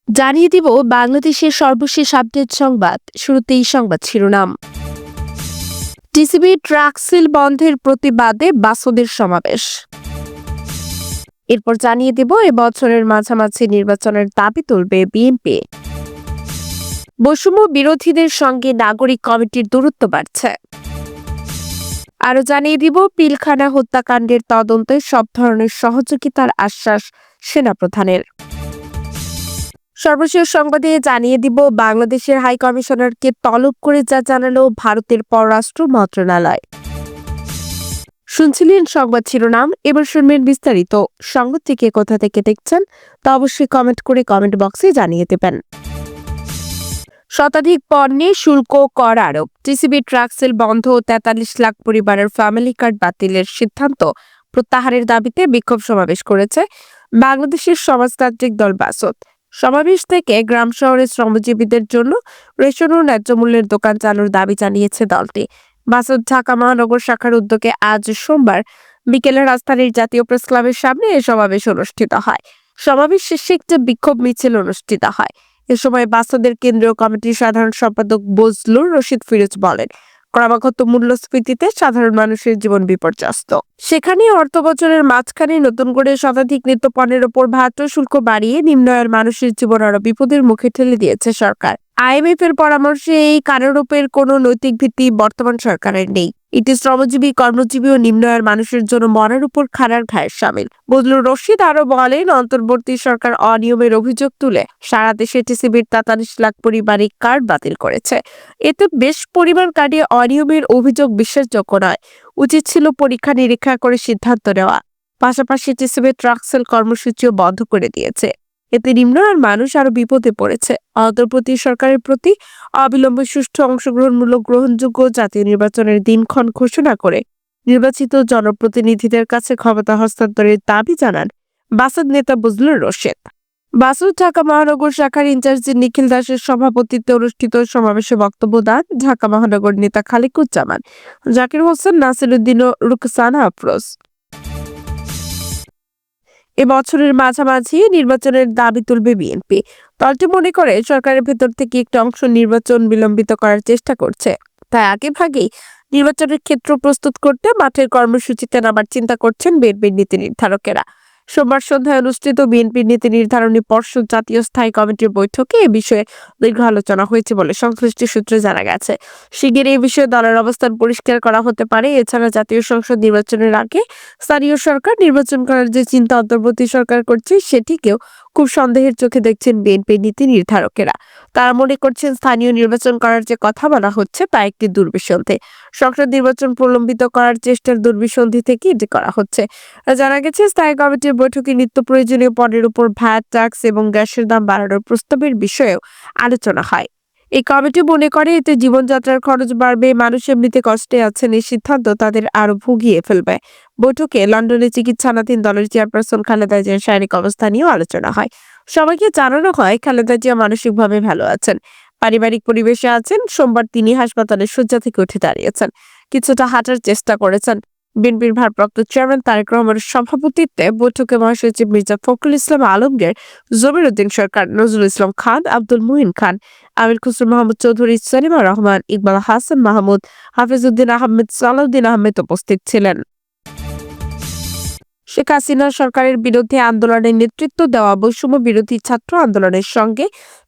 জানিয়ে দিব বাংলাদেশের সর্বশেষ আপডেট সংবাদ। শুরুতেই সংবাদ শিরোনাম। টিসিবি ট্রাক সিল বন্ধের প্রতিবাদে বাসদের সমাবেশ। এরপর জানিয়ে দিব এবছরের মাঝামাঝি নির্বাচনের দাবি তুলবে বিএনপি। বৈষম্য বিরোধীদের সঙ্গে নাগরিক কমিটির দূরত্ব বাড়ছে। আরো জানিয়ে দিব পিলখানা হত্যাকাণ্ডের তদন্তে সব ধরনের সহযোগিতার আশ্বাস সেনাপ্রধানের। সর্বশেষ সংবাদে জানিয়ে দিব বাংলাদেশের হাই কমিশনারকে তলব করে যা জানালো ভারতের পররাষ্ট্র মন্ত্রণালয়। শুনছিলেন সংবাদ শিরোনাম, এবার শুনবেন বিস্তারিত। সংবাদ থেকে কোথা থেকে দেখছেন তা অবশ্যই কমেন্ট করে কমেন্ট বক্সে জানিয়ে দেবেন। শতাধিক পণ্যে শুল্ক কর আরোপ। টিসিবি ট্রাক সেল বন্ধ ও ৪৩ লাখ পরিবারের ফ্যামিলি কার্ড বাতিলের সিদ্ধান্ত প্রত্যাহারের দাবিতে বিক্ষোভ সমাবেশ করেছে বাংলাদেশের সমাজতান্ত্রিক দল বাসদ। সমাবেশ থেকে গ্রাম শহরের শ্রমজীবীদের জন্য রেশন ও ন্যায্য মূল্যের দোকান চালুর দাবি জানিয়েছে দলটি। বাসদ ঢাকা মহানগর শাখার উদ্যোগে আজ সোমবার বিকেলে রাজধানীর জাতীয় প্রেস ক্লাবের সামনে এ সমাবেশ অনুষ্ঠিত হয়। সমাবেশ শেষে একটি বিক্ষোভ মিছিল অনুষ্ঠিত হয়। এ সময় বাসদের কেন্দ্রীয় কমিটির সাধারণ সম্পাদক বজলুর রশিদ ফিরোজ বলেন, ক্রমাগত মূল্যস্ফীতিতে সাধারণ মানুষের জীবন বিপর্যস্ত। সেখানে অর্থ বছরের মাঝখানে নতুন করে শতাধিক নিত্য পণ্যের ওপর ভ্যাট শুল্ক বাড়িয়ে নিম্ন আয়ের মানুষের জীবন আরো বিপদের মুখে ঠেলে দিয়েছে সরকার। আইএমএফ এর পরামর্শে এই কারারোপের কোনো নৈতিক ভিত্তি বর্তমান সরকারের নেই। এটি শ্রমজীবী, কর্মজীবী ও নিম্ন আয়ের মানুষের জন্য মরার উপর খাড়ার ঘায়ের শামিল। বজলুর রশিদ আরো বলেন, অন্তর্বর্তী সরকার অনিয়মের অভিযোগ তুলে সারা দেশে টিসিবির ৪৩ লাখ পরিবারিক কার্ড বাতিল করেছে। এতে বেশ পরিমাণ কার্ডে অনিয়মের অভিযোগ বিশ্বাসযোগ্য নয়। উচিত ছিল পরীক্ষা নিরীক্ষা করে সিদ্ধান্ত নেওয়া। পাশাপাশি টিসিবি ট্রাক সেল কর্মসূচিও বন্ধ করে দিয়েছে। এতে নিম্ন আয়ের মানুষ আরো বিপদে পড়েছে। অন্তর্বর্তী সরকারের প্রতি অবিলম্বে সুষ্ঠু অংশগ্রহণমূলক গ্রহণযোগ্য জাতীয় নির্বাচনের দিনক্ষণ ঘোষণা করে নির্বাচিত জনপ্রতিনিধিদের কাছে ক্ষমতা হস্তান্তরের দাবি জানান বাসদ নেতা বজলুর রশিদ। বাসদ ঢাকা মহানগর শাখার ইনচার্জ নিখিল দাসের সভাপতিত্বে অনুষ্ঠিত সমাবেশে বক্তব্য দেন ঢাকা মহানগর নেতা খালিকুজ্জামান, জাকির হোসেন, নাসিরউদ্দিন ও রুকসানা আফরোজ। এবছরের মাঝামাঝি নির্বাচনের দাবি তুলবে বিএনপি। দলটি মনে করে সরকারের ভেতর থেকে একটি অংশ নির্বাচন বিলম্বিত করার চেষ্টা করছে। তাই আগেভাগেই নির্বাচনের ক্ষেত্র প্রস্তুত করতে মাঠের কর্মসূচিতে নামার চিন্তা করছেন বিএনপির নীতি নির্ধারকেরা। সোমবার সন্ধ্যায় অনুষ্ঠিত বিএনপির নীতি নির্ধারণী পর্ষদ জাতীয় স্থায়ী কমিটির বৈঠকে এ বিষয়ে দীর্ঘ আলোচনা হয়েছে বলে সংশ্লিষ্ট সূত্রে জানা গেছে। শিগগিরই এই বিষয়ে দলের অবস্থান পরিষ্কার করা হতে পারে। এছাড়া জাতীয় সংসদ নির্বাচনের আগে স্থানীয় সরকার নির্বাচন করার যে চিন্তা অন্তর্বর্তী সরকার করছে সেটিকেও খুব সন্দেহের চোখে দেখছেন বিএনপির নীতি নির্ধারকেরা। তারা মনে করছেন স্থানীয় নির্বাচন করার যে কথা বলা হচ্ছে তা একটি দুর্বিসন্ধি। সংসদ নির্বাচন প্রলম্বিত করার চেষ্টার দুর্বিসন্ধি থেকে এটি করা হচ্ছে। জানা গেছে স্থায়ী কমিটির বৈঠকে নিত্য প্রয়োজনীয় পণ্যের উপর ভ্যাট, ট্যাক্স এবং গ্যাসের দাম বাড়ানোর প্রস্তাবের বিষয়েও আলোচনা হয়। এই কমিটি মনে করে এতে জীবনযাত্রার খরচ বাড়বে, মানুষ এমনিতে কষ্টে আছেন, এই সিদ্ধান্ত তাদের আরো ভুগিয়ে ফেলবে। বৈঠকে লন্ডনে চিকিৎসাধীন দলের চেয়ারপারসন খালেদা জিয়ার শারীরিক অবস্থা নিয়েও আলোচনা হয়। সবাইকে জানানো হয় খালেদা জিয়া মানসিকভাবে ভালো আছেন, পারিবারিক পরিবেশে আছেন। সোমবার তিনি হাসপাতালের শয্যা থেকে উঠে দাঁড়িয়েছেন, কিছুটা হাঁটার চেষ্টা করেছেন। বিএনপির ভারপ্রাপ্ত চেয়ারম্যান তারেক রহমানের সভাপতিত্বে বৈঠকে মহাসচিব মির্জা ফখরুল ইসলাম আলমগীর, জমির উদ্দিন সরকার, নজরুল ইসলাম খান, আব্দুল মুহিন খান, আমির খুসরো মাহমুদ চৌধুরী, সালিমা রহমান, ইকবাল হাসান মাহমুদ, হাফিজউদ্দিন আহমেদ, সালাউদ্দিন আহমেদ উপস্থিত ছিলেন। শেখ হাসিনা সরকারের বিরুদ্ধে আন্দোলনের নেতৃত্ব দেওয়া বৈষম্য বিরোধী ছাত্র আন্দোলনের সঙ্গে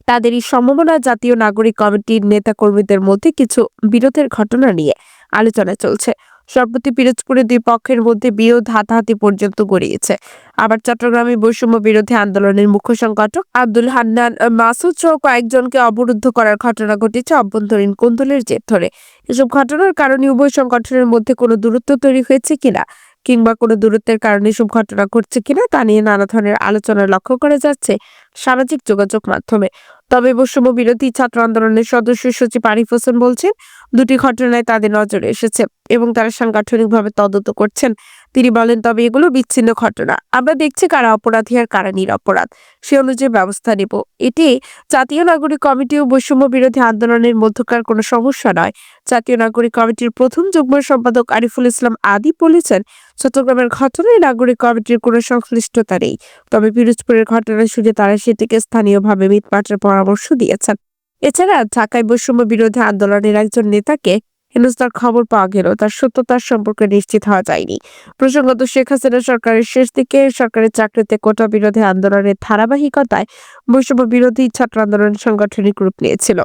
তাদেরই সমমনা জাতীয় নাগরিক কমিটির নেতাকর্মীদের মধ্যে কিছু বিরোধের ঘটনা নিয়ে আলোচনা চলছে। সম্প্রতি পিরোজপুরে দুই পক্ষের মধ্যে বিরোধ হাতাহাতি পর্যন্ত গড়িয়েছে। আবার চট্টগ্রামে বৈষম্য বিরোধী আন্দোলনের মুখ্য সংগঠক আব্দুল হান্নান মাসুদ সহ কয়েকজনকে অবরুদ্ধ করার ঘটনা ঘটেছে অভ্যন্তরীণ কোন্দলের জের ধরে। এসব ঘটনার কারণে উভয় সংগঠনের মধ্যে কোনো দূরত্ব তৈরি হয়েছে কিনা কিংবা কোনো দূরত্বের কারণে এসব ঘটনা ঘটছে কিনা তা নিয়ে নানা ধরনের আলোচনা লক্ষ্য করা যাচ্ছে সামাজিক যোগাযোগ মাধ্যমে। তবে বৈষম্য বিরোধী ছাত্র আন্দোলনের সদস্য সচিব আরিফ হোসেন বলছেন, দুটি ঘটনায় তাদের নজরে এসেছে। এবং তারা সাংগঠনিকভাবে তদন্ত করছেন। তিনি বলেন, তবে এগুলো বিচ্ছিন্ন ঘটনা। আমরা দেখছি কারা অপরাধী আর কারা নিরপরাধ, সে অনুযায়ী ব্যবস্থা নেব। এটি জাতীয় নাগরিক কমিটি ও বৈষম্য বিরোধী আন্দোলনের মধ্যকার কোনো সমস্যা নয়। জাতীয় নাগরিক কমিটির প্রথম যুগ্ম সম্পাদক আরিফুল ইসলাম আদি বলেছেন, চট্টগ্রামের ঘটনায় নাগরিক কমিটির কোনো সংশ্লিষ্টতা নেই। তবে পিরোজপুরের ঘটনা শুনে তারা সেটিকে স্থানীয়ভাবে মিটমাটের পরামর্শ দিয়েছেন। এছাড়া ঢাকায় বৈষম্য বিরোধী আন্দোলনের একজন নেতাকে হেনস্থার খবর পাওয়া গেলেও তার সত্যতার সম্পর্কে নিশ্চিত হওয়া যায়নি। প্রসঙ্গত, শেখ হাসিনা সরকারের শেষ দিকে সরকারের চাকরিতে কোটা বিরোধী আন্দোলনের ধারাবাহিকতায় বৈষম্য বিরোধী ছাত্র আন্দোলন সাংগঠনিক রূপ নিয়েছিল।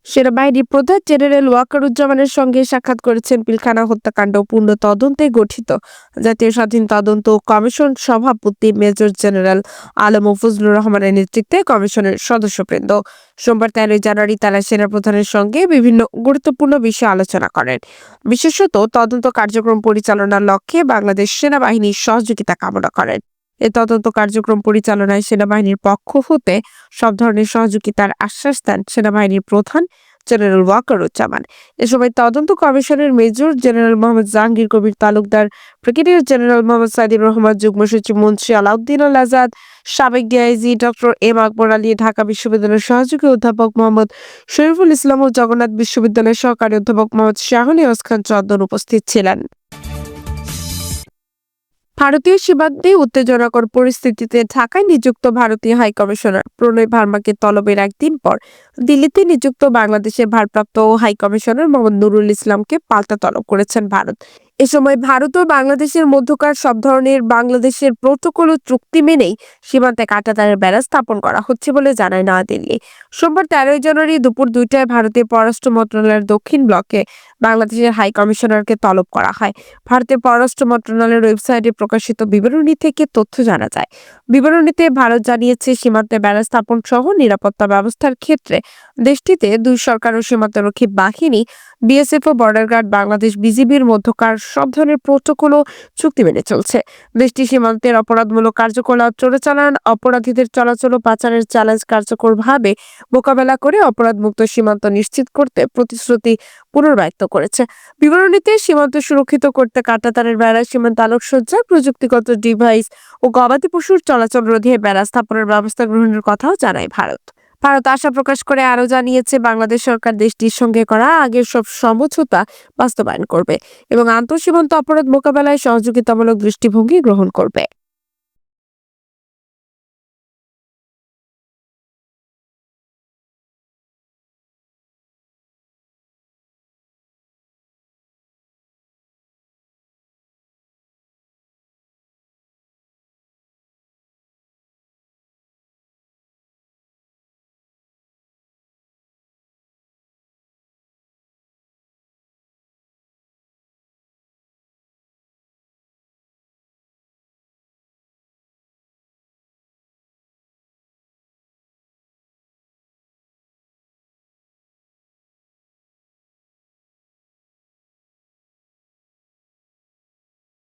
সেনাবাহিনীর প্রধান জেনারেল ওয়াকারুজ্জামানের সঙ্গে সাক্ষাৎ করেছেন পিলখানা হত্যাকাণ্ড পূর্ণ তদন্তে গঠিত জাতীয় স্বাধীন তদন্ত কমিশন সভাপতি মেজর জেনারেল আলম ও ফজলুর রহমানের নেতৃত্বে কমিশনের সদস্যবৃন্দ। সোমবার 13 জানুয়ারি তারা সেনাপ্রধানের সঙ্গে বিভিন্ন গুরুত্বপূর্ণ বিষয়ে আলোচনা করেন। বিশেষত তদন্ত কার্যক্রম পরিচালনার লক্ষ্যে বাংলাদেশ সেনাবাহিনীর সহযোগিতা কামনা করেন। এ তদন্ত কার্যক্রম পরিচালনায় সেনাবাহিনীর পক্ষ হতে সব ধরনের সহযোগিতার আশ্বাস দেন সেনাবাহিনীর প্রধান জেনারেল ওয়াকারুজ্জামান। এ সময় তদন্ত কমিশনের major general Mohammad Jahangir Kabir Talukdar, brigadier general Mohammad Saidur Rahman, যুগ্ম সচিব মুন্সি আলাউদ্দিন আল আজাদ, সাবেক DIG doctor M Akbar Ali, Dhaka বিশ্ববিদ্যালয়ের সহযোগী অধ্যাপক মোহাম্মদ শরীফুল ইসলাম ও জগন্নাথ বিশ্ববিদ্যালয়ের সহকারী অধ্যাপক মোহাম্মদ শাহনিয়াজ খান চন্দন উপস্থিত ছিলেন। ভারতীয় সীমান্তে উত্তেজনাকর পরিস্থিতিতে ঢাকায় নিযুক্ত ভারতীয় হাইকমিশনার প্রণয় ভার্মাকে তলবের একদিন পর দিল্লিতে নিযুক্ত বাংলাদেশের ভারপ্রাপ্ত হাইকমিশনার মোহাম্মদ নুরুল ইসলামকে পাল্টা তলব করেছেন ভারত। এ সময় ভারত ও বাংলাদেশের মধ্যকার সব ধরনের বাংলাদেশের প্রোটোকল ও চুক্তি মেনেই সীমান্তে কাঁটাতারের বেড়া স্থাপন করা হচ্ছে বলে জানায় নয়াদিল্লি। সোমবার 13 জানুয়ারি দুপুর 2টায় ভারতের পররাষ্ট্র মন্ত্রণালয়ের দক্ষিণ ব্লকে বাংলাদেশের হাই কমিশনারকে তলব করা হয়। ভারতের পররাষ্ট্র মন্ত্রণালয়ের ওয়েবসাইটে প্রকাশিত বিবরণী থেকে তথ্য জানা যায়। বিবরণীতে ভারত জানিয়েছে, সীমান্তে বেড়া স্থাপন সহ নিরাপত্তা ব্যবস্থার ক্ষেত্রে দেশটিতে দুই সরকার ও সীমান্তরক্ষী বাহিনী, বিএসএফ ও বর্ডার গার্ড বাংলাদেশ বিজিবির মধ্যকার সব ধরনের প্রোটোকল ও চুক্তি মেনে চলছে। দেশটি সীমান্তের অপরাধমূলক কার্যকলাপ চোরাচালান, অপরাধীদের চলাচল ও পাচারের চ্যালেঞ্জ কার্যকরভাবে মোকাবেলা করে অপরাধমুক্ত সীমান্ত নিশ্চিত করতে প্রতিশ্রুতি পুনর্ব্যক্ত করেছে। বিবরণীতে সীমান্ত সুরক্ষিত করতে কাঁটাতারের বেড়া, সীমান্ত আলোকসজ্জা, প্রযুক্তিগত ডিভাইস ও গবাদি পশুর চলাচল রোধে বেড়া স্থাপনের ব্যবস্থা গ্রহণের কথাও জানায় ভারত। ভারত আশা প্রকাশ করে আরও জানিয়েছে, বাংলাদেশ সরকার দেশটির সঙ্গে করা আগের সব সমঝোতা বাস্তবায়ন করবে এবং আন্তঃসীমান্ত অপরাধ মোকাবেলায় সহযোগিতামূলক দৃষ্টিভঙ্গি গ্রহণ করবে।